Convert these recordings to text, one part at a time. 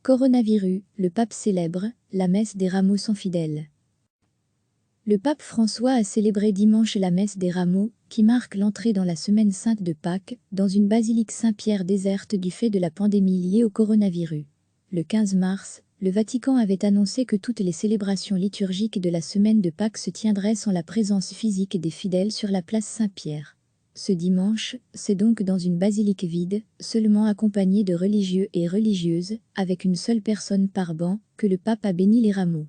Coronavirus, le pape célèbre, la messe des rameaux sans fidèles. Le pape François a célébré dimanche la messe des rameaux, qui marque l'entrée dans la semaine sainte de Pâques, dans une basilique Saint-Pierre déserte du fait de la pandémie liée au coronavirus. Le 15 mars, le Vatican avait annoncé que toutes les célébrations liturgiques de la semaine de Pâques se tiendraient sans la présence physique des fidèles sur la place Saint-Pierre. Ce dimanche, c'est donc dans une basilique vide, seulement accompagné de religieux et religieuses, avec une seule personne par banc, que le pape a béni les rameaux.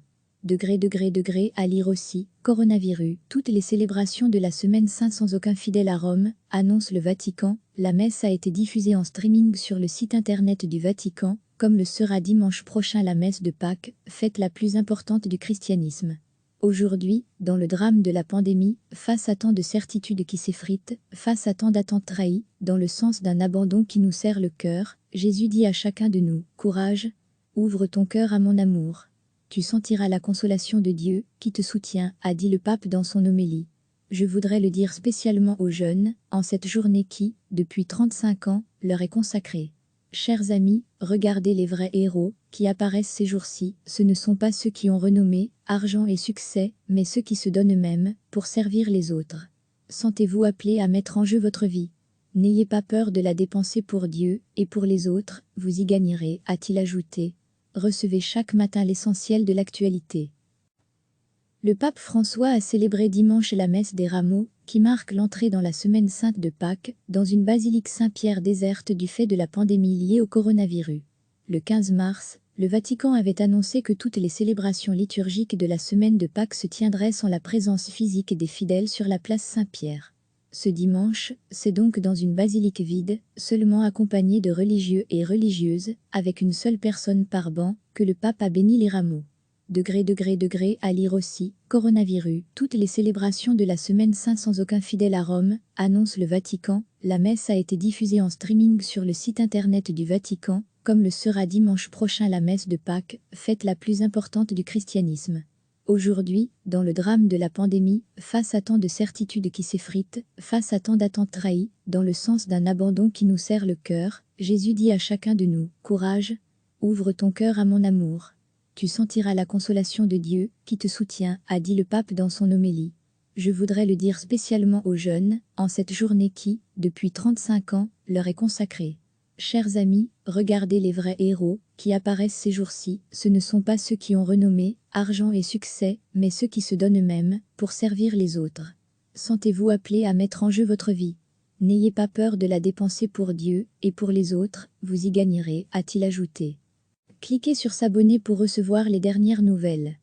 À lire aussi, coronavirus, toutes les célébrations de la semaine sainte sans aucun fidèle à Rome, annonce le Vatican. La messe a été diffusée en streaming sur le site internet du Vatican, comme le sera dimanche prochain la messe de Pâques, fête la plus importante du christianisme. Aujourd'hui, dans le drame de la pandémie, face à tant de certitudes qui s'effritent, face à tant d'attentes trahies, dans le sens d'un abandon qui nous serre le cœur, Jésus dit à chacun de nous, « Courage, ouvre ton cœur à mon amour. Tu sentiras la consolation de Dieu, qui te soutient », a dit le pape dans son homélie. Je voudrais le dire spécialement aux jeunes, en cette journée qui, depuis 35 ans, leur est consacrée. Chers amis, regardez les vrais héros qui apparaissent ces jours-ci, ce ne sont pas ceux qui ont renommée, argent et succès, mais ceux qui se donnent eux-mêmes pour servir les autres. Sentez-vous appelés à mettre en jeu votre vie. N'ayez pas peur de la dépenser pour Dieu et pour les autres, vous y gagnerez, a-t-il ajouté. Recevez chaque matin l'essentiel de l'actualité. Le pape François a célébré dimanche la messe des rameaux, qui marque l'entrée dans la semaine sainte de Pâques, dans une basilique Saint-Pierre déserte du fait de la pandémie liée au coronavirus. Le 15 mars, le Vatican avait annoncé que toutes les célébrations liturgiques de la semaine de Pâques se tiendraient sans la présence physique des fidèles sur la place Saint-Pierre. Ce dimanche, c'est donc dans une basilique vide, seulement accompagné de religieux et religieuses, avec une seule personne par banc, que le pape a béni les rameaux. À lire aussi, coronavirus, toutes les célébrations de la semaine sainte sans aucun fidèle à Rome, annonce le Vatican. La messe a été diffusée en streaming sur le site internet du Vatican, comme le sera dimanche prochain la messe de Pâques, fête la plus importante du christianisme. Aujourd'hui, dans le drame de la pandémie, face à tant de certitudes qui s'effritent, face à tant d'attentes trahies, dans le sens d'un abandon qui nous serre le cœur, Jésus dit à chacun de nous, « Courage, ouvre ton cœur à mon amour. Tu sentiras la consolation de Dieu, qui te soutient », a dit le pape dans son homélie. Je voudrais le dire spécialement aux jeunes, en cette journée qui, depuis 35 ans, leur est consacrée. Chers amis, regardez les vrais héros qui apparaissent ces jours-ci, ce ne sont pas ceux qui ont renommée, argent et succès, mais ceux qui se donnent eux-mêmes pour servir les autres. Sentez-vous appelés à mettre en jeu votre vie. N'ayez pas peur de la dépenser pour Dieu et pour les autres, vous y gagnerez, a-t-il ajouté. Cliquez sur s'abonner pour recevoir les dernières nouvelles.